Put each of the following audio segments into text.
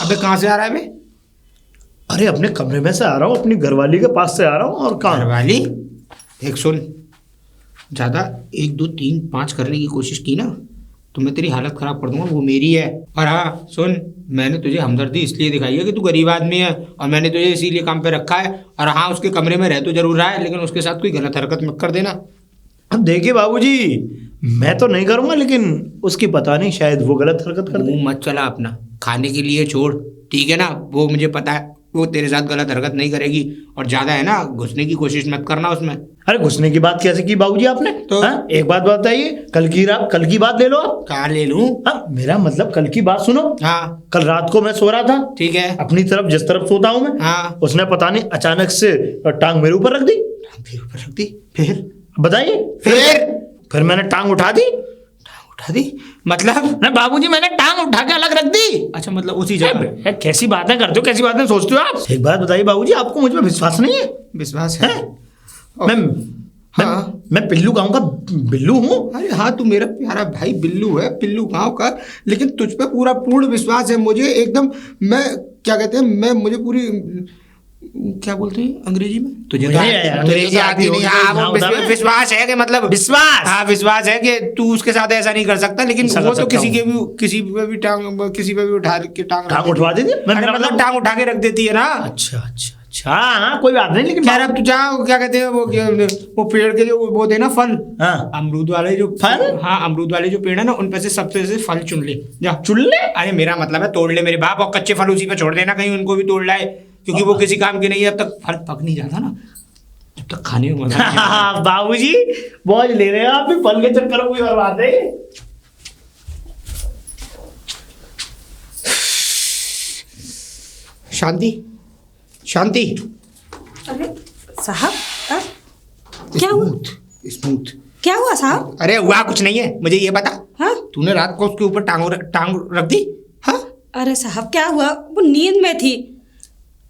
अबे कहाँ से आ रहा है बे? अरे अपने कमरे में से आ रहा हूँ, अपनी घरवाली के पास से आ रहा हूँ। और कहाँ? घरवाली? एक सुन, ज़्यादा 1 2 3 5 करने की कोशिश की ना तो मैं तेरी हालत खराब कर दूंगा, वो मेरी है। और हाँ सुन, मैंने तुझे हमदर्दी इसलिए दिखाई है कि तू गरीब आदमी है और मैंने तुझे इसीलिए काम पे रखा है। और हाँ, उसके कमरे में रह तो जरूर रहा है, लेकिन उसके साथ कोई गलत हरकत मत कर देना। अब देखिए बाबूजी, मैं तो नहीं करूँगा, लेकिन उसकी पता नहीं, शायद वो गलत हरकत कर दे। मुँह मत चला अपना, खाने के लिए छोड़, ठीक है ना? वो मुझे पता है, वो तेरे साथ गलत हरकत नहीं करेगी। और ज़्यादा है ना, घुसने की कोशिश मत करना उसमें। अरे घुसने की बात कैसे की बाबूजी आपने? तो एक बात बताइए, कल की बात ले लो आप। कहाँ ले लूँ? मेरा मतलब कल की बात सुनो। हाँ कल रात को मैं सो रहा था, ठीक है, अपनी तरफ जिस तरफ सोता हूँ मैं। हाँ, उसने पता नहीं अचानक से टांग मेरे ऊपर रख दी। फिर ऊपर रख दी? फिर बताइए। फिर मैंने टांग उठा दी। उठा दी मतलब? नहीं बाबूजी, मैंने टांग उठा के अलग रख दी। अच्छा, मतलब उसी जगह? कैसी बातें करते हो, कैसी बातें सोचते हो आप? एक बात बताइए बाबूजी, आपको मुझ पर विश्वास नहीं है? विश्वास है। मैं पिल्लू गांव का बिल्लू हूँ। अरे हाँ, तू मेरा प्यारा भाई बिल्लू है, पिल्लू गांव का, लेकिन तुझ पे पूरा पूर्ण विश्वास है मुझे एकदम। मैं क्या कहते हैं, मैं मुझे पूरी क्या बोलते हैं अंग्रेजी में? तुझे तो अंग्रेजी आती नहीं। हाँ, वो विश्वास है कि मतलब विश्वास। हाँ, विश्वास है कि तू उसके साथ ऐसा नहीं कर सकता, लेकिन वो तो किसी पे भी उठा के टांग उठवा देती है, मतलब टांग उठा के रख देती है ना। अच्छा अच्छा अच्छा, हाँ कोई बात नहीं, लेकिन खैर अब तू जाओ, क्या कहते हैं वो पेड़ के जो वो थे ना फल, अमरूद वाले जो फल, हाँ अमरूद वाले जो पेड़ है ना, उन पे से सबसे से फल चुन ले जा। चुन ले? अरे मेरा मतलब है तोड़ ले मेरे बाप, और कच्चे फल उसी पे छोड़ देना, कहीं उनको भी तोड़ लाए, क्योंकि वो किसी काम के नहीं है। अब तक फल पक नहीं जाता ना, जब तक खाने में मजा नहीं आता। बाबूजी मौज ले रहे हैं आप भी, फल के चक्कर में कोई और बात है। शांति शांति। अरे साहब, क्या हुआ? स्मूथ। क्या हुआ साहब? अरे हुआ कुछ नहीं है, मुझे ये बता, हाँ? तूने रात को उसके ऊपर टांग रख दी? हाँ? अरे साहब क्या हुआ, वो नींद में थी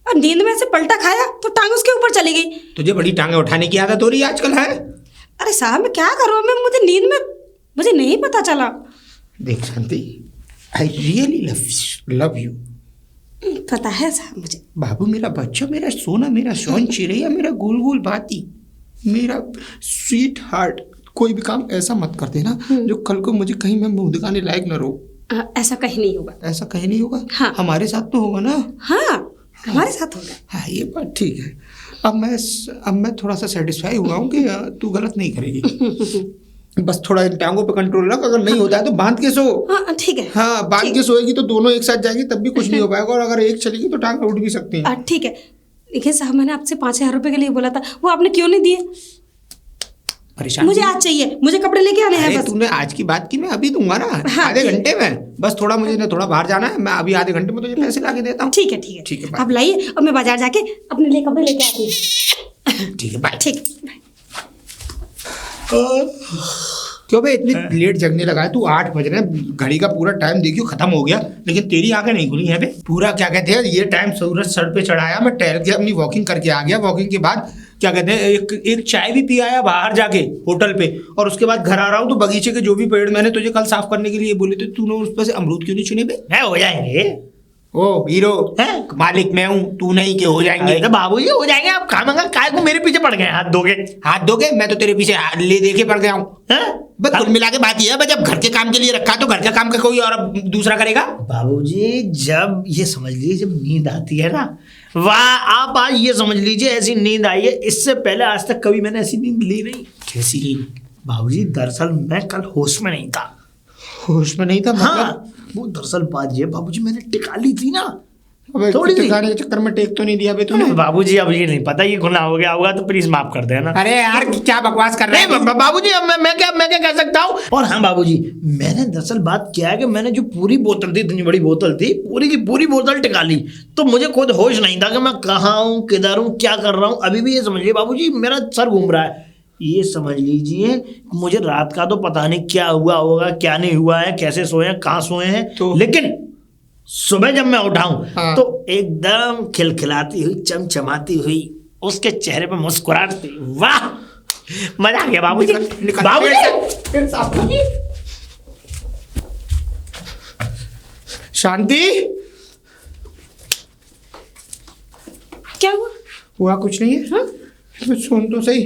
और नींद में से पलटा खाया तो टांग उसके ऊपर चली गई। तुझे बड़ी टांगे उठाने की आदत हो रही है आजकल, है? अरे साहब मैं क्या करूँ, मैं मुझे नींद में मुझे नहीं पता चला। देख शांति, आई रियली लव यू। पता है साहब मुझे। बाबू मेरा बच्चा, मेरा सोना, मेरा सोन चिड़ैया, मेरा गोल गोल बाती, मेरा स्वीट हार्ट, कोई भी काम ऐसा मत कर देना जो कल को मुझे कहीं मैं मुंह दिखाने लायक न रहो। ऐसा कहीं नहीं होगा। ऐसा कहीं नहीं होगा? हाँ। हमारे साथ तो होगा ना? हाँ हमारे साथ होगा। हाँ ये बात ठीक है। अब मैं थोड़ा सा सेटिस्फाई हुआ हूँ कि तू गलत नहीं करेगी। बस थोड़ा इन टांगों पे कंट्रोल रख, अगर नहीं होता है तो बांध के सो। हाँ ठीक है। हाँ, बांध के सोएगी तो दोनों एक साथ जाएंगी तब भी कुछ नहीं हो पाएगा, और अगर एक चलेगी तो टांग उठ भी सकती है। ठीक है। देखिए साहब, मैंने आपसे 5,000 रुपए के लिए बोला था, वो आपने क्यों नहीं दिए? परेशान मुझे आज चाहिए, मुझे कपड़े लेके आने हैं बस। तूने आज की बात की, मैं अभी दूंगा ना। हाँ, आधे घंटे में बस, थोड़ा मुझे ना थोड़ा बाहर जाना है, मैं अभी आधे घंटे में तुझे पैसे ला के देता हूँ। ठीक है ठीक है ठीक है, आप लाइए और मैं बाजार जाके अपने लिए कपड़े लेके आती हूँ। ठीक है बाय। ठीक। क्यों भाई इतनी लेट जगने लगा है तू? 8 बज रहे हैं, घड़ी का पूरा टाइम देखियो खत्म हो गया, लेकिन तेरी आंखें नहीं खुली है बे। पूरा क्या कहते हैं ये टाइम सूरज सर पे चढ़ाया, मैं टहल के अपनी वॉकिंग करके आ गया। वॉकिंग के बाद क्या कहते हैं एक चाय भी पी आया बाहर जाके होटल पे, और उसके बाद घर आ रहा हूँ तो बगीचे के जो भी पेड़ मैंने तुझे कल साफ करने के लिए बोले थे, तूने उस पर से अमरूद क्यों नहीं चुने बे? हो जाएंगे। ओ हीरो मालिक मैं हूँ, तू नहीं के हो जाएंगे? तो बाबूजी हो जाएंगे, आप खामंगा काय को मेरे पीछे पड़ गए? हाथ दोगे? मैं तो तेरे पीछे ले देके पड़ गया हूँ। बस कुल मिला के बात ये है, जब घर के काम के लिए रखा तो घर का काम का कोई और दूसरा करेगा? बाबूजी जब ये समझ लीजिए, जब नींद आती है ना, वाह आप आज ये समझ लीजिए ऐसी नींद आई है, इससे पहले आज तक कभी मैंने ऐसी नींद ली नहीं। कैसी नींद? बाबूजी दरअसल मैं कल होश में नहीं था। होश में नहीं था? हाँ, वो दरअसल बात ये बाबूजी, मैंने टिका ली थी ना थोड़ी टिकाने के चक्कर में टेक तो नहीं दिया बे तूने? बाबूजी अब ये नहीं पता, ये गुनाह हो गया होगा तो प्लीज माफ कर देना। अरे यार क्या बकवास कर रहे हैं बाबूजी, अब मैं क्या कह सकता हूँ। और हाँ बाबूजी, मैंने दरअसल बात किया है कि मैंने जो पूरी बोतल थी, इतनी बड़ी बोतल थी, पूरी की पूरी बोतल टिका ली, तो मुझे खुद होश नहीं था कि मैं कहाँ हूँ, किधर हूँ, क्या कर रहा हूँ। अभी भी ये समझिए बाबूजी, मेरा सर घूम रहा है। ये समझ लीजिए मुझे रात का तो पता नहीं क्या हुआ होगा, क्या नहीं हुआ है, कैसे सोए हैं, कहाँ सोए हैं, तो लेकिन सुबह जब मैं उठाऊं तो एकदम खिलखिलाती हुई, चमचमाती हुई, उसके चेहरे पे मुस्कुराहट थी। वाह मजा आ गया बाबूजी। बाबूजी शांति क्या हुआ? हुआ कुछ नहीं है। हाँ? तो सुन तो सही,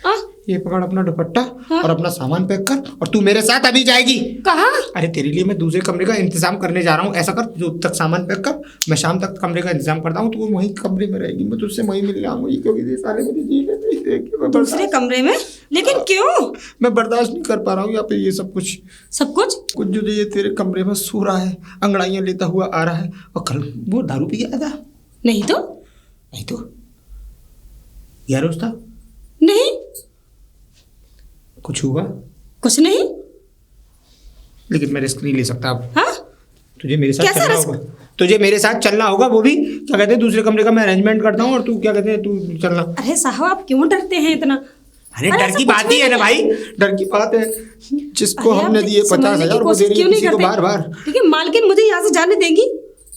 हाँ? ये पकड़ अपना दुपट्टा हाँ? और अपना सामान पैक कर और तू मेरे साथ अभी जाएगी। कहाँ? अरे तेरे लिए मैं दूसरे कमरे का इंतजाम करने जा रहा हूँ। ऐसा कर, जो तक सामान पैक कर, मैं शाम तक कमरे का इंतजाम करता हूँ, तो वो वहीं कमरे में रहेगी। मैं तुझसे वहीं मिलने आऊंगी, क्योंकि ये सारे मुझे जीने नहीं देंगे। मैं दूसरे कमरे में? लेकिन क्यों? मैं बर्दाश्त नहीं कर पा रहा हूँ यहाँ पे ये सब कुछ। सब कुछ? जो ये तेरे कमरे में सो रहा है, अंगड़ाइयाँ लेता हुआ आ रहा है, और कल वो दारू पी गया था। नहीं तो। नहीं तो क्या रोज था? नहीं, कुछ हुआ? कुछ नहीं। लेकिन मैं रिस्क नहीं ले सकता अब। हाँ? तुझे मेरे साथ कैसा चलना रिस्क? होगा। तुझे मेरे साथ चलना होगा, वो भी क्या कहते हैं दूसरे कमरे का मैं अरेंजमेंट करता हूँ, और तू क्या कहते हैं तू चलना। अरे साहब, आप क्यों डरते हैं इतना? अरे अरे डर ऐसा की कुछ बात भी ही है ना नहीं भाई, डर की बात है। जिसको अरे आप हमने दिए समझने 50,000 की वो दे कोशिश रही क्यों है नहीं किसी को करते? बार बार। लेकिन मालकिन मुझे यहाँ से जाने देंगी?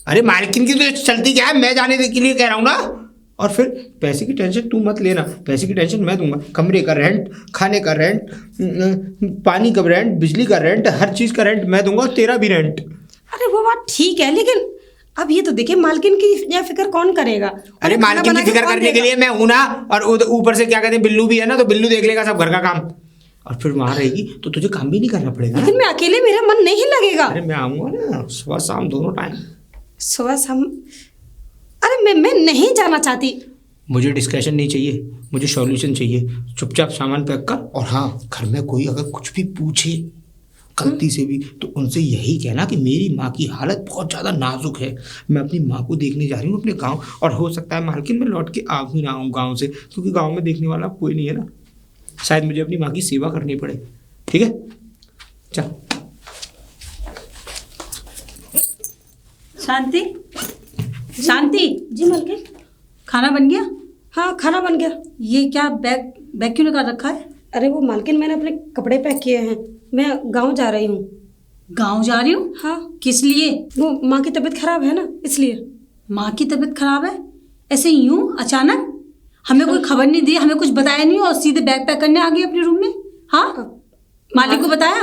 अरे मालकिन की तो चलती क्या है, मैं जाने के लिए कह रहा हूँ ना। और फिर पैसे की टेंशन तू मत लेना, पैसे की टेंशन मैं दूंगा। कमरे का रेंट, खाने का रेंट, पानी का रेंट, बिजली का रेंट, हर चीज का रेंट मैं दूंगा, और तेरा भी रेंट। अरे वो बात ठीक है, लेकिन अब ये तो देखिए, मालकिन की यह फिक्र कौन करेगा? अरे खाना मालकिन बना की फिक्र कौन करने के देगा? लिए मैं हूं ना, और ऊपर से क्या कहते हैं बिल्लू भी है ना, तो बिल्लू देख लेगा सब घर का काम। और फिर वहां रहेगी तो तुझे काम भी नहीं करना पड़ेगा। लेकिन मैं अकेले, मेरा मन नहीं लगेगा। अरे मैं आऊंगा ना सुबह शाम दोनों टाइम। सुबह शाम? अरे मैं नहीं जाना चाहती। मुझे डिस्कशन नहीं चाहिए, मुझे सॉल्यूशन चाहिए। चुपचाप सामान पैक कर, और हाँ, घर में कोई अगर कुछ भी पूछे गलती से भी, तो उनसे यही कहना कि मेरी माँ की हालत बहुत ज़्यादा नाजुक है, मैं अपनी माँ को देखने जा रही हूँ अपने गांव, और हो सकता है मालकिन मैं लौट के आ भी ना आऊँ गाँव से, क्योंकि गाँव में देखने वाला कोई नहीं है ना। शायद मुझे अपनी माँ की सेवा करनी पड़े। ठीक है, चल। शांति, शांति। जी मालकिन। खाना बन गया? हाँ, खाना बन गया। ये क्या बैग बैग क्यों निकाल रखा है? अरे वो मालकिन, मैंने अपने कपड़े पैक किए हैं, मैं गांव जा रही हूँ। गांव जा रही हूँ? हाँ, किस लिए? वो माँ की तबीयत खराब है ना, इसलिए। माँ की तबीयत खराब है? ऐसे यूं अचानक? हमें कोई खबर नहीं दी, हमें कुछ बताया नहीं, और सीधे बैग पैक करने आ गई अपने रूम में? हाँ, मालिक को बताया?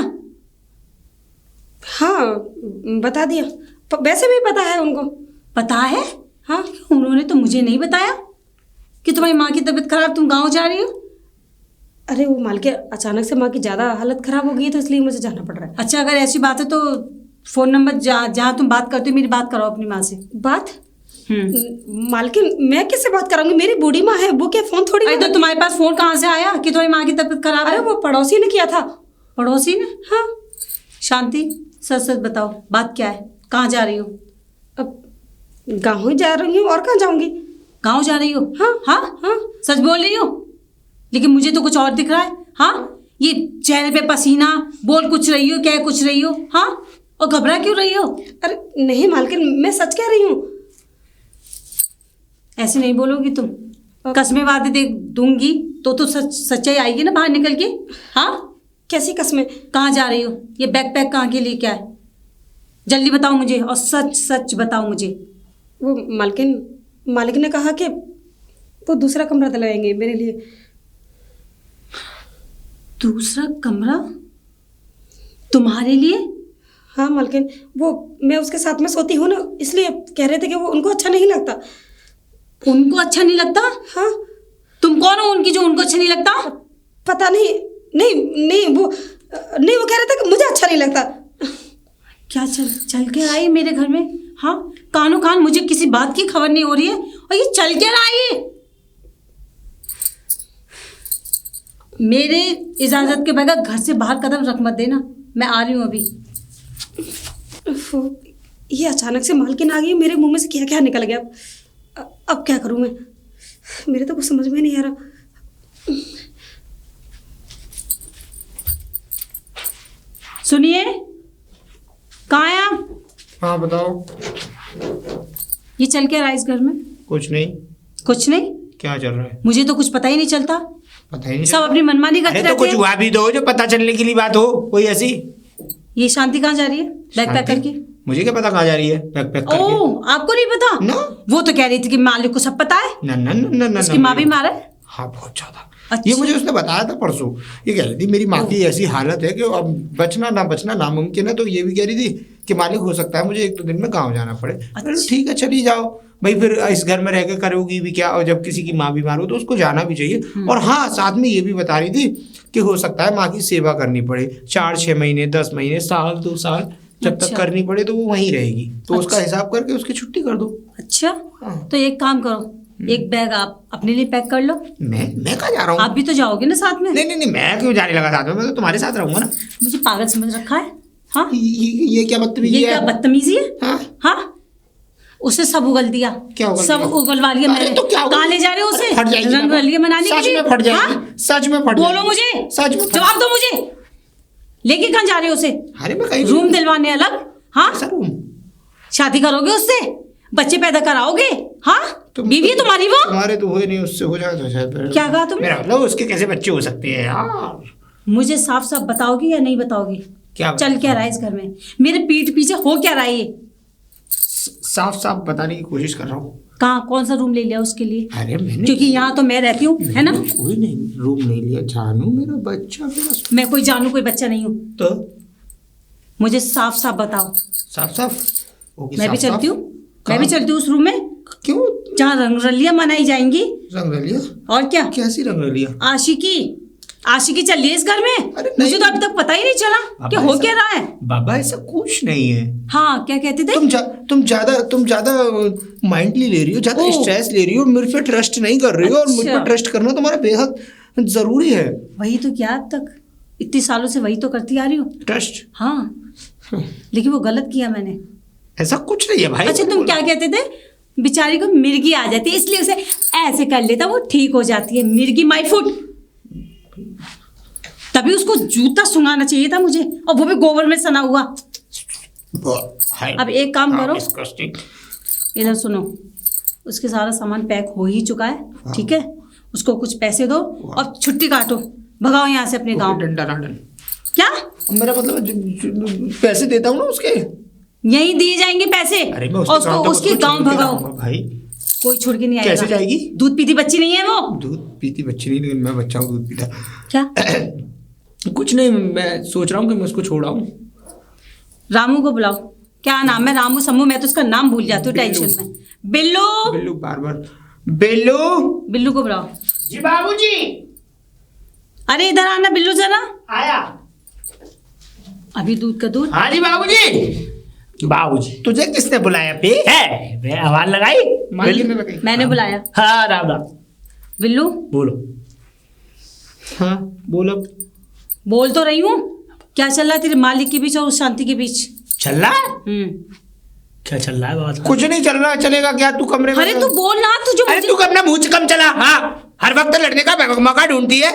हाँ, बता दिया। वैसे भी पता है उनको। पता है? हाँ। उन्होंने तो मुझे नहीं बताया कि तुम्हारी माँ की तबीयत खराब, तुम गाँव जा रही हो। अरे वो मालकिन, अचानक से माँ की ज़्यादा हालत खराब हो गई है, तो इसलिए मुझे जाना पड़ रहा है। अच्छा, अगर ऐसी बात है तो फ़ोन नंबर जहाँ तुम बात करते हो, मेरी बात कराओ अपनी माँ से। बात? मालकिन, मैं किससे बात कराऊंगी? मेरी बूढ़ी माँ है, वो क्या फोन थोड़ी। अरे तो तुम्हारे पास फोन कहाँ से आया कि तुम्हारी माँ की तबीयत खराब है? अरे वो पड़ोसी ने किया था। पड़ोसी ने? हाँ। शांति, सच सच बताओ, बात क्या है? कहाँ जा रही हो? अब गाँव ही जा रही हूँ, और कहाँ जाऊंगी? गाँव जा रही हो? हाँ। हाँ हाँ। सच बोल रही हो? लेकिन मुझे तो कुछ और दिख रहा है। हाँ, ये चेहरे पे पसीना, बोल कुछ रही हो, क्या कुछ रही हो? हाँ, और घबरा क्यों रही हो? अरे नहीं मालकिन, मैं सच कह रही हूँ। ऐसे नहीं बोलोगी तुम, कसमें वादे दे दूंगी तो सच्चाई आएगी ना बाहर निकल के। हाँ, कैसी कस्में? कहाँ जा रही हो? ये बैग पैक कहाँ के लिए क्या है? जल्दी बताओ मुझे, और सच सच बताओ मुझे। वो मालिक ने कहा कि वो दूसरा कमरा दिलाएंगे मेरे लिए। दूसरा कमरा तुम्हारे लिए? हाँ मालकिन, वो मैं उसके साथ में सोती हूँ ना, इसलिए कह रहे थे कि वो उनको अच्छा नहीं लगता। उनको अच्छा नहीं लगता? हाँ। तुम कौन हो उनकी जो उनको अच्छा नहीं लगता? पता नहीं, वो कह रहे थे कि मुझे अच्छा नहीं लगता। क्या चल के आई मेरे घर में? हाँ, कानों कान मुझे किसी बात की खबर नहीं हो रही है, और ये चल के आई। मेरे इजाजत के बगैर घर से बाहर कदम रख मत देना, मैं आ रही हूँ अभी। ये अचानक से मालकिन आ गई, मेरे मुंह में से क्या क्या निकल गया। अब क्या करूं मैं? मेरे तो कुछ समझ में नहीं आ रहा। सुनिए, कहाँ हैं आप? हाँ बताओ। ये चल के रहा इस घर में? कुछ नहीं। कुछ नहीं? क्या चल रहा है? मुझे तो कुछ पता ही नहीं चलता, पता ही नहीं सब अपनी मनमानी करते रहते। रहते कुछ हैं। हुआ भी तो जो पता चलने के लिए बात हो कोई ऐसी। ये शांति कहाँ जा रही है बैग पैक करके? मुझे क्या पता कहाँ जा रही है बैग पैक करके? ओह, आपको नहीं पता? ना। वो तो कह रही थी कि मालिक को सब पता है। ना ना ना ना, उसकी माँ भी मारा है? हाँ, बहुत ज्यादा। अच्छा। ये मुझे उसने बताया था परसों। ये कह रही थी मेरी माँ की ऐसी हालत है कि अब बचना नामुमकिन है, तो ये भी कह रही थी कि मालिक हो सकता है मुझे 1-2 दिन में गाँव जाना पड़े। ठीक है चली जाओ भाई, फिर इस घर में रह के करोगी भी क्या, और जब किसी की माँ बीमार हो तो उसको जाना भी चाहिए। और हाँ, साथ में ये भी बता रही थी कि हो सकता है माँ की सेवा करनी पड़े 4-6 महीने, 10 महीने, साल 2 साल, जब तक करनी पड़े तो वो वहीं रहेगी, तो उसका हिसाब करके उसकी छुट्टी कर दो। अच्छा, तो एक काम करो, एक बैग आप अपने लिए पैक कर लो। मैं कहाँ जा रहा हूँ? आप भी तो जाओगे ना साथ में। नहीं, मैं क्यों जाने लगा साथ में, मैं तो तुम्हारे साथ रहूंगा ना। मुझे पागल समझ रखा है? हाँ, ये क्या बदतमीजी ये है? क्या बदतमीजी है? हाँ? हाँ, उसे सब उगल दिया। क्या उगल सब दिया? उगलवा लिया अरे मैंने। तो क्या कहाँ ले जा रहे हो उसे? फट जाएगी रंग बाबा। रलिया मनाने के सच लिए? में फट जाएगी। हाँ? सच में फट बोलो जाएगी। मुझे, सच में जवाब दो मुझे। लेके कहाँ जा रहे हो उसे? अरे मैं कहीं रूम दिलवाने अलग? हाँ, ऐसा रूम? शादी करोगे उससे, बच्चे पैदा कराओगे? हाँ, बीवी है तुम्हारी वो? तुम्हारे तो हुए नहीं, उससे हो जाए तो शायद। क्या कहा तुमने? मेरा मतलब उसके कैसे बच्चे हो सकते हैं यार? मुझे साफ साफ बताओगी या नहीं बताओगी? क्या चल क्या रहा है इस घर में? मेरे पीठ पीछे हो क्या रहा है ये? साफ साफ बताने की कोशिश कर रहा हूँ। कहाँ, कौन सा रूम ले लिया उसके लिए? अरे मैंने क्योंकि यहाँ तो मैं रहती हूँ, है ना? कोई नहीं रूम नहीं लिया। जानू मेरा बच्चा, मेरा मैं कोई जानू कोई बच्चा नहीं हूँ। तो मुझे साफ साफ बताओ। साफ ओके, मैं भी साफ-साफ। चलती हूँ, मैं भी चलती हूँ उस रूम में क्यों? जहाँ रंगरलियां मनाई जाएंगी। रंग रलिया? और क्या? कैसी रंग रलिया? आशिकी चल रही है इस घर में। अरे नहीं। मुझे तो अभी तक पता ही नहीं चला कि हो क्या रहा है। बाबा ऐसा कुछ नहीं है। हाँ, क्या कहते थे? तुम ज्यादा माइंडली ले रही हो, ज्यादा ओह। स्ट्रेस ले रही हो, मेरे पे ट्रस्ट नहीं कर रही हो, और मुझ अच्छा। पर ट्रस्ट करना तुम्हारा बेहद जरूरी है। वही तो क्या, अब तक इतने सालों से वही तो करती आ रही हूँ। ट्रस्ट? हाँ, लेकिन वो गलत किया मैंने। ऐसा कुछ नहीं है भाई। अच्छा, तुम क्या कहते थे? बेचारी को मिर्गी आ जाती है इसलिए उसे ऐसे कर लेता, वो ठीक हो जाती है। मिर्गी माय फुट। तभी उसको जूता सुंघाना चाहिए था मुझे, और वो भी गोबर में सना हुआ। अब एक काम करो, इधर सुनो, उसके सारा सामान पैक हो ही चुका है, ठीक है? उसको कुछ पैसे दो और छुट्टी काटो, भगाओ यहाँ से अपने गांव। डंडा ना डन। क्या? मेरा मतलब पैसे देता हूँ ना उसके, यही दिए जाएंगे पैसे। अरे मैं और उसके गांव भगाओ। भाई कोई छोड़ के नहीं आएगा। कैसे जाएगी? दूध पीती बच्ची नहीं है वो। दूध पीती बच्ची नहीं, लेकिन मैं बच्चा हूँ दूध पीता। क्या? कुछ नहीं, मैं सोच रहा हूँ कि मैं उसको छोड़ाऊँ। रामू को बुलाओ। क्या नाम है? रामू समूह, मैं तो उसका नाम भूल जाती हूँ टेंशन में। बिल्लू। बिल्लू बार बिल्लू। बिल्लू को बुलाओ। जी बाबूजी। अरे इधर आना बिल्लू जरा। आया। अभी दूध का दूध। हाँ जी बाबूजी। बाबूजी तुझे किसने बुलाया पे? है, मैं आवाज लगाई। मालिक ने लगाई। मैंने बुलाया। हाँ, राम राम। बिल्लू बोलो। हाँ बोलो। बोल तो रही हूँ। क्या चल रहा है तेरे मालिक के बीच और उस शांति के बीच? चल रहा है? हम्म। क्या चल रहा है बात? कुछ नहीं चल रहा, चलेगा क्या? तू कमरे में। अरे तू बोल ना, तू जो अरे तू अपना मुंह कम चला। हाँ, हर वक्त लड़ने का मौका ढूंढती है।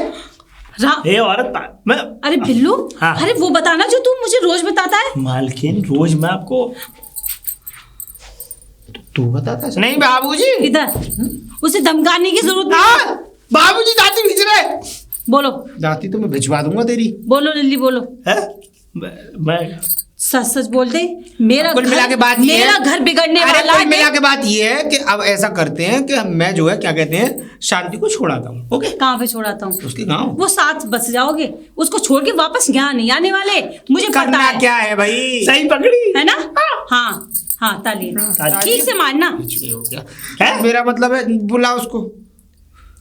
ए औरत, मैं अरे बिल्लू, हाँ। अरे वो बताना जो तू मुझे रोज बताता है। मालकिन, रोज मैं आपको तू बताता है? नहीं बाबूजी। इधर उसे धमकाने की जरूरत नहीं। हाँ, बाबूजी दाती भिज रहे। बोलो। दाती तो मैं भिजवा दूंगा तेरी। बोलो लिल्ली, बोलो। है? मैं सच सच बोल दे। मेरा कुल मिला के बात ये है। मेरा घर बिगड़ने अरे वाला कुल मिला है। के बात ये है कि अब ऐसा करते हैं कि मैं जो है क्या कहते हैं, शांति को छोड़ाता हूँ। ओके? कहाँ पे छोड़ाता हूँ? उसके गाँव। वो साथ बस जाओगे, उसको छोड़ के वापस यहाँ नहीं आने वाले। मुझे पता करना है। क्या है भाई? सही पकड़ी है ना? हाँ हाँ, तालियां ठीक से मारना। पिछड़े हो गया है? मेरा मतलब है, बुला उसको।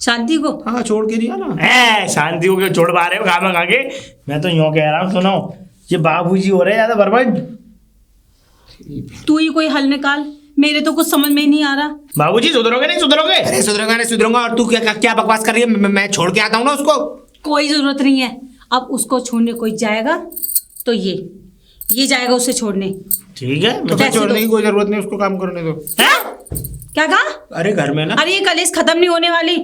शांति को। हाँ, छोड़ के नहीं आना। है, शांति को क्यों छोड़ पा रहे हो? खामा खा के मैं तो यूं कह रहा हूँ, सुनो, ये बाबूजी हो रहे हैं ज्यादा बर्बाद। तू ही कोई हल निकाल, मेरे तो कुछ समझ में ही नहीं आ रहा। बाबूजी सुधरोगे नहीं सुधरोगे? अरे सुधरूंगा नहीं सुधरूंगा, और तू क्या क्या बकवास कर रही है? मैं छोड़ के आता हूँ ना उसको। कोई जरूरत नहीं है। अब उसको छोड़ने कोई जाएगा तो ये जाएगा उसे छोड़ने। ठीक है, तो मैं फिर छोड़ने की कोई जरूरत नहीं, उसको काम करने दो। क्या कहा? अरे घर में ना, अरे ये कलेश खत्म नहीं होने वाली।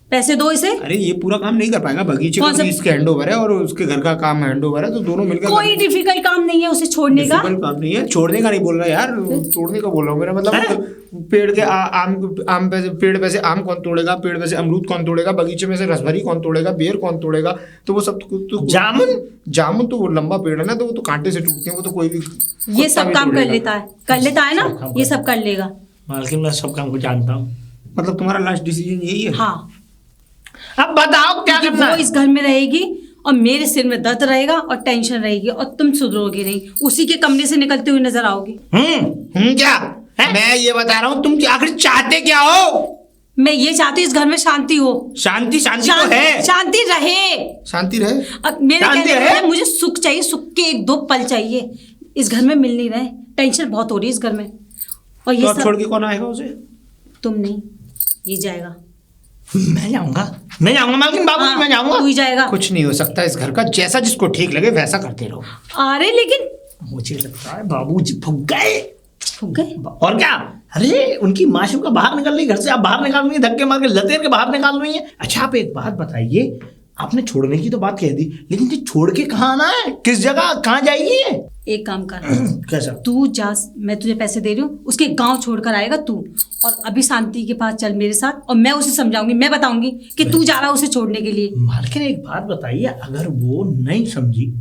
पैसे दो इसे। अरे ये पूरा काम नहीं कर पाएगा। बगीचे कौन का सा? भी इसके हैंड ओवर है और उसके घर का काम हैंड ओवर है, तो दोनों मिलकर कोई डिफिकल्ट काम नहीं है उसे छोड़ने का। डिफिकल्ट काम नहीं है। छोड़ने का नहीं बोल रहा यार, तोड़ने का बोल रहा हूँ। मेरा मतलब पेड़ के आम पे पेड़ पे से आम कौन तोड़ेगा, पेड़ पे से अमरूद कौन तोड़ेगा, बगीचे में से रसभरी कौन तोड़ेगा, बेर कौन तोड़ेगा? तो वो सब तो जामुन तो वो लंबा पेड़ है ना, तो वो तो कांटे से टूटते हैं, वो तो कोई भी ये सब काम कर लेता है ना, ये सब कर लेगा। मालकिन, मैं सब काम को जानता हूँ। मतलब तुम्हारा लास्ट डिसीजन यही है? हाँ, अब बताओ क्या क्योंकि करना वो है? इस घर में रहेगी और मेरे सिर में दर्द रहेगा और टेंशन रहेगी और तुम सुधरोगे नहीं, उसी के कमरे से निकलते हुए नजर आओगे। क्या मैं ये बता रहा हूँ, तुम आखिर चाहते क्या हो? मैं ये चाहती हूँ इस घर में शांति हो। शांति तो है, शांति रहे, शांति रहे। अब मेरे शांति कहने रहे? का मुझे सुख चाहिए, सुख के 1-2 पल चाहिए। इस घर में मिल नहीं रहे, टेंशन बहुत हो रही है इस घर में। और ये तो अब सब छोड़ के कौन आएगा उसे? तुम नहीं, ये जाएगा। मैं जाऊंगा मालकिन बाबू, हाँ, मैं जाऊंगा। तू ही जाएगा। कुछ नहीं हो सकता इस घर का, जैसा जिसको ठीक लगे वैसा करते रहो। अरे लेकिन मुझे लगता है बाबूजी फूक गए। फूक गए? और क्या, अरे उनकी माशूका बाहर निकल रही, घर से आप बाहर निकाल रही है, धक्के मार के लतेर के बाहर निकाल रही है। अच्छा आप एक बात बताइए, आपने छोड़ने की तो बात कह दी, लेकिन ये छोड़ के कहाँ आना है, किस जगह, कहाँ जाएगी ये? एक काम कर, कैसा? तू जा, मैं तुझे पैसे दे रही हूँ, उसके गांव छोड़कर आएगा तू, और अभी शांति के पास चल मेरे साथ, और मैं उसे समझाऊंगी, मैं बताऊंगी कि तू जा रहा है उसे छोड़ने के लिए। मालकिन एक बात बताइए, अगर वो नहीं समझी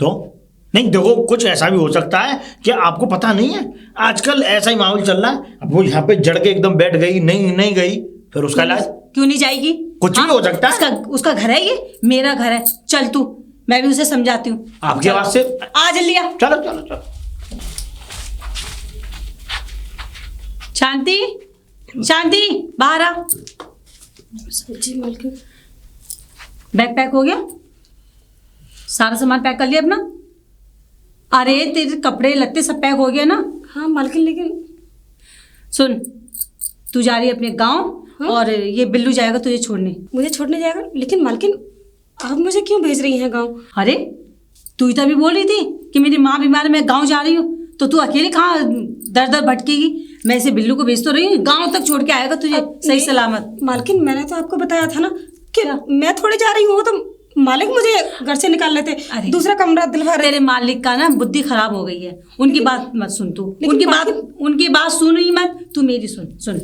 तो? नहीं देखो, कुछ ऐसा भी हो सकता है कि आपको पता नहीं है, आजकल ऐसा ही माहौल चल रहा है। अब वो यहाँ पे जड़ के एकदम बैठ गई, नहीं गई, फिर उसका इलाज? क्यों नहीं जाएगी? कुछ भी हो सकता है। उसका घर है, ये मेरा घर है। चल तू, मैं भी उसे समझाती हूँ। आपकी आवाज से आ जल्दी आ। चलो। शांति बाहर आ। जी मालकिन। बैग पैक हो गया? सारा सामान पैक कर लिया अपना? अरे तेरे कपड़े लत्ते सब पैक हो गए ना? हाँ मालकिन, लेकिन सुन, तू जा रही है अपने गांव, और ये बिल्लू जाएगा तुझे छोड़ने। मुझे छोड़ने जाएगा? लेकिन मालकिन आप मुझे क्यों भेज रही हैं गाँव? अरे तू ही तो अभी बोल रही थी कि मेरी माँ बीमार है, मैं गांव जा रही हूँ, तो तू अकेले कहाँ दर भटकेगी? मैं इसे बिल्लू को भेज तो रही हूँ, गांव तक छोड़ के आएगा तुझे सही सलामत। मालकिन मैंने तो आपको बताया था ना कि मैं थोड़ी जा रही हूँ, तो मालिक मुझे घर से निकाल लेते, दूसरा कमरा दिलवा रहे। तेरे मालिक का ना बुद्धि खराब हो गई है, उनकी बात मत सुन तू, उनकी बात सुन ही मत, तू मेरी सुन।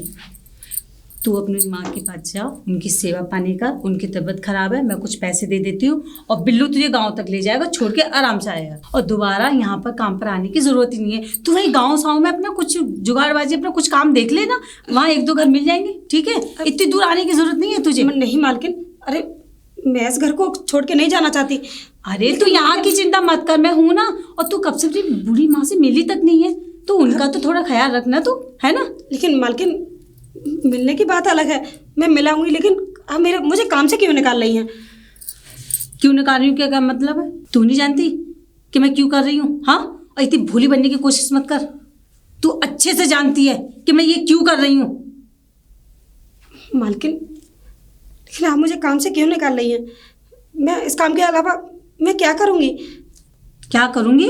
तू अपनी माँ के पास जा, उनकी सेवा पानी कर, उनकी तबीयत खराब है, मैं कुछ पैसे दे देती हूँ, और बिल्लू तुझे गांव तक ले जाएगा, छोड़ के आराम से आएगा, और दोबारा यहाँ पर काम पर आने की जरूरत ही नहीं है। तू वही गाँव साँव में अपना कुछ जुगाड़बाजी, अपना कुछ काम देख लेना, वहाँ 1-2 घर मिल जाएंगे, ठीक है? इतनी दूर आने की जरूरत नहीं है तुझे। नहीं मालकिन, अरे मैं इस घर को छोड़ के नहीं जाना चाहती। अरे तू यहाँ की चिंता मत कर, मैं हूँ ना, और तू कब से अपनी बूढ़ी माँ से मिली तक नहीं है, तो उनका तो थोड़ा ख्याल रखना तू, है ना? लेकिन मालकिन मिलने की बात अलग है, मैं मिलाऊंगी, लेकिन आप मुझे काम से क्यों निकाल रही हैं? क्यों निकाल रही हूँ? क्या मतलब है? तू नहीं जानती कि मैं क्यों कर रही हूँ? हाँ, और इतनी भोली बनने की कोशिश मत कर, तू अच्छे से जानती है कि मैं ये क्यों कर रही हूँ। मालकिन लेकिन आप मुझे काम से क्यों निकाल रही हैं? मैं इस काम के अलावा मैं क्या करूँगी? क्या करूँगी?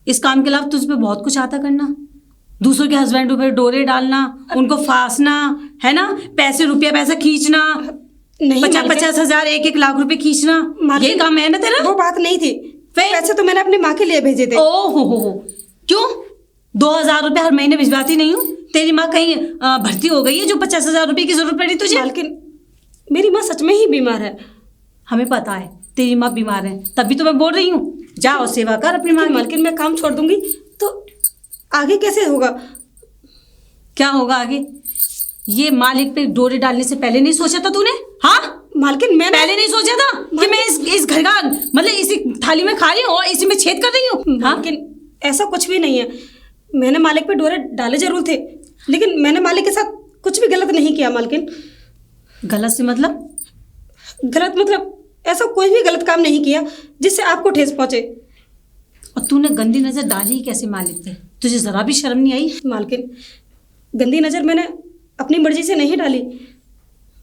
इस काम के अलावा तुझ पे बहुत कुछ आता करना, दूसरों के हस्बैंडों पे डोरे डालना, उनको फांसना, है ना? पैसा खींचना, नहीं 50-50 हजार 1-1 लाख रुपए खींचना, ये काम है ना तेरा? वो बात नहीं थी, पैसे तो मैंने अपनी माँ के लिए भेजे थे। ओ हो, क्यों 2,000 रुपए हर महीने भिजवाती नहीं हूँ? तेरी माँ कहीं भर्ती हो गई है जो 50,000 रुपए की जरूरत पड़ी तुझे? मालकिन मेरी माँ सच में ही बीमार है। हमें पता है तेरी माँ बीमार है, तभी तो मैं बोल रही हूँ, जा और सेवा कर अपनी माँ की। मालकिन मैं काम छोड़ दूंगी तो आगे कैसे होगा? क्या होगा आगे? ये मालिक पे डोरे डालने से पहले नहीं सोचा था तूने? हाँ मालकिन मैंने पहले नहीं सोचा था कि मैं इस घर का मतलब इसी थाली में खा रही हूँ और इसी में छेद कर रही हूँ? मालकिन ऐसा कुछ भी नहीं है, मैंने मालिक पे डोरे डाले जरूर थे, लेकिन मैंने मालिक के साथ कुछ भी गलत नहीं किया। मालकिन गलत से मतलब? गलत मतलब ऐसा कोई भी गलत काम नहीं किया जिससे आपको ठेस पहुंचे। और तूने गंदी नजर डाली कैसे मालिक पे? तुझे जरा भी शर्म नहीं आई? मालकिन गंदी नजर मैंने अपनी मर्जी से नहीं डाली,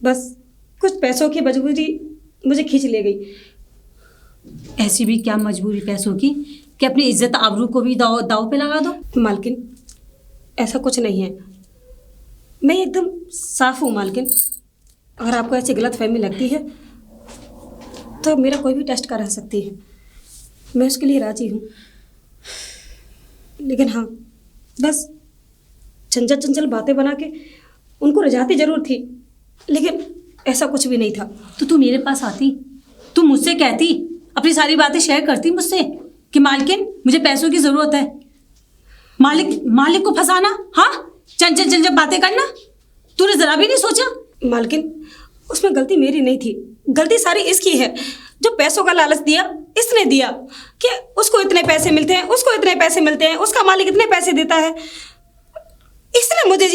बस कुछ पैसों की मजबूरी मुझे खींच ले गई। ऐसी भी क्या मजबूरी पैसों की कि अपनी इज्जत आबरू को भी दाव पे लगा दो? मालकिन ऐसा कुछ नहीं है, मैं एकदम साफ हूँ। मालकिन अगर आपको ऐसी गलत फहमी लगती है तो मेरा कोई भी टेस्ट करा सकती है, मैं उसके लिए राजी हूँ। लेकिन हाँ, बस चंचल बातें बना के उनको रिझाती जरूर थी, लेकिन ऐसा कुछ भी नहीं था। तो तू मेरे पास आती, तू मुझसे कहती, अपनी सारी बातें शेयर करती मुझसे कि मालकिन मुझे पैसों की ज़रूरत है। मालिक को फंसाना, हाँ, चंचल बातें करना, तूने ज़रा भी नहीं सोचा? मालकिन उसमें गलती मेरी नहीं थी, गलती सारी इसकी है। जो पैसों का लालच दिया इसने दिया कि उसको इतने पैसे मिलते हैं, उसको इतने पैसे मिलते हैं, उसका मालिक इतने पैसे देता है, इसने मुझे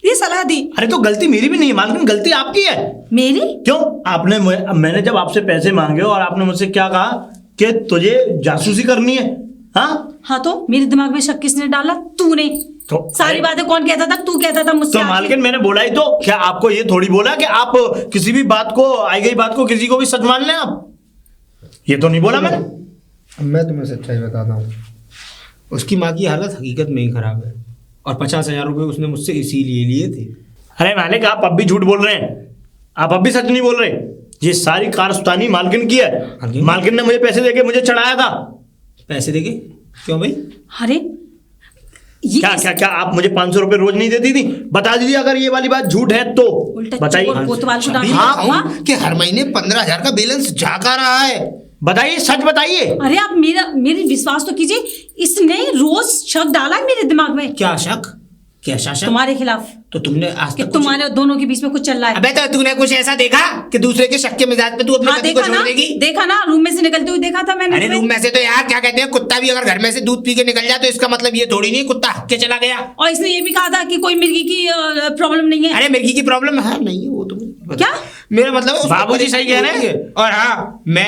ये सलाह दी। अरे तो गलती मेरी भी नहीं है मालकिन, गलती आपकी है। मेरी? क्यों? आपने मैंने जब आपसे पैसे मांगे और आपने मुझसे क्या कहा कि तुझे जासूसी करनी है। हाँ तो मेरे दिमाग में शक किसने डाला? तूने। तो सारी बातें कौन कहता था? तू कहता था मुझसे। तो मालकिन मैंने बोला ही तो, क्या आपको ये थोड़ी बोला कि आप किसी भी बात को, आई गई बात को किसी को भी सच मान लें आप? ये तो नहीं बोला मैंने। मैं तुम्हें सच्चाई बताता हूँ, उसकी माँ की हालत हकीकत में ही खराब है और 50,000 रुपये उसने मुझसे इसीलिए लिए थे। अरे मालिक आप अब भी झूठ बोल रहे हैं, आप अब भी सच नहीं बोल रहे। ये सारी कारस्तानी मालकिन की है। मालकिन ने मुझे पैसे देके मुझे चढ़ाया था। पैसे देके? क्यों भाई? अरे क्या आप मुझे 500 रुपए रोज नहीं देती थी? बता दीजिए अगर ये वाली बात झूठ है तो बताइए। हाँ, कि हर महीने 15,000 का बैलेंस जागा रहा है। बताइए, सच बताइए। अरे आप मेरी विश्वास तो कीजिए, इसने रोज शक डाला है मेरे दिमाग में। क्या शक? कैसा शक? तुम्हारे खिलाफ। तो तुमने आज तक तुम्हारे दोनों के बीच में कुछ चल रहा है। अबे तो तूने कुछ ऐसा देखा कि दूसरे के शक के मिजाज पे तू अपने पति को छोड़ देगी? देखा ना, रूम में से निकलते हुए देखा था मैंने। अरे रूम में से तो यार क्या कहते हैं, कुत्ता भी अगर घर में से दूध पी के निकल जाए तो इसका मतलब ये थोड़ी नहीं कुत्ता हक के चला गया। और इसने ये भी कहा था कि कोई मिर्गी की प्रॉब्लम नहीं है। अरे मिर्गी की प्रॉब्लम है नहीं है, वो तो क्या मेरा मतलब बाबूजी सही कह रहे हैं। और हाँ, मैं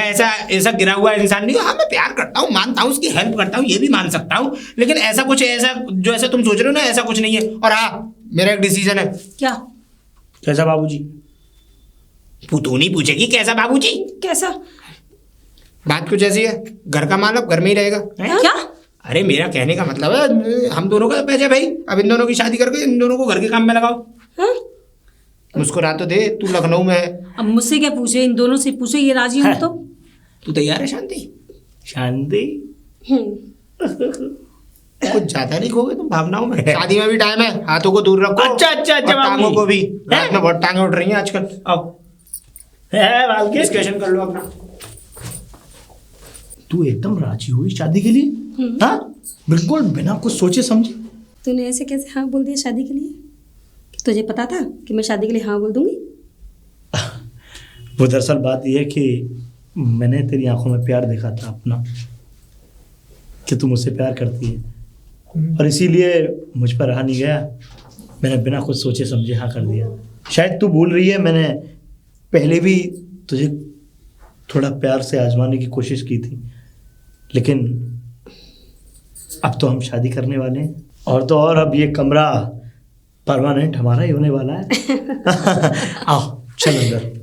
ऐसा गिरा हुआ इंसान नहीं हूँ। हाँ, मैं प्यार करता हूँ, मानता हूँ, उसकी हेल्प करता हूँ, ये भी मान सकता हूँ, लेकिन ऐसा जो ऐसा तुम सोच रहे हो ना, ऐसा कुछ नहीं है। और हाँ, मेरा एक डिसीजन है। क्या? कैसा बाबूजी? तू नहीं पूछेगी कैसा बाबूजी? कैसा? बात कुछ ऐसी है, घर का माल अब घर में ही रहेगा। क्या? अरे मेरा कहने का मतलब है, हम दोनों का पैसा भाई, अब इन दोनों की शादी करके इन दोनों को घर के काम में लगाओ। हाँ? मुस्कुरा तो दे, तू लखनऊ में है। अब मुझसे क्या पूछे, इन दोनों से पूछे, ये राजी हो तो। तू तैयार है शांति? शांति कुछ ज्यादा नहीं खोगे तुम भावनाओं में। शादी में भी टाइम है, हाथों को दूर रखो। अच्छा और टांगों को भी। रात में बहुत टांगे उठ रही हैं आजकल। आओ डिस्कशन कर लो अपना। तू एकदम राजी हुई शादी के लिए? हाँ, बिल्कुल बिना कुछ सोचे समझे। तूने ऐसे कैसे हाँ बोल दिया शादी के लिए? तुझे पता था कि मैं शादी के लिए हाँ बोल दूंगी? वो दरअसल बात यह है कि मैंने तेरी आंखों में प्यार देखा था अपना, कि तू मुझसे प्यार करती है, और इसीलिए मुझ पर रहा नहीं गया, मैंने बिना कुछ सोचे समझे हाँ कर दिया। शायद तू भूल रही है, मैंने पहले भी तुझे थोड़ा प्यार से आजमाने की कोशिश की थी, लेकिन अब तो हम शादी करने वाले हैं, और तो और अब ये कमरा परमानेंट हमारा ही होने वाला है। आओ चल अंदर।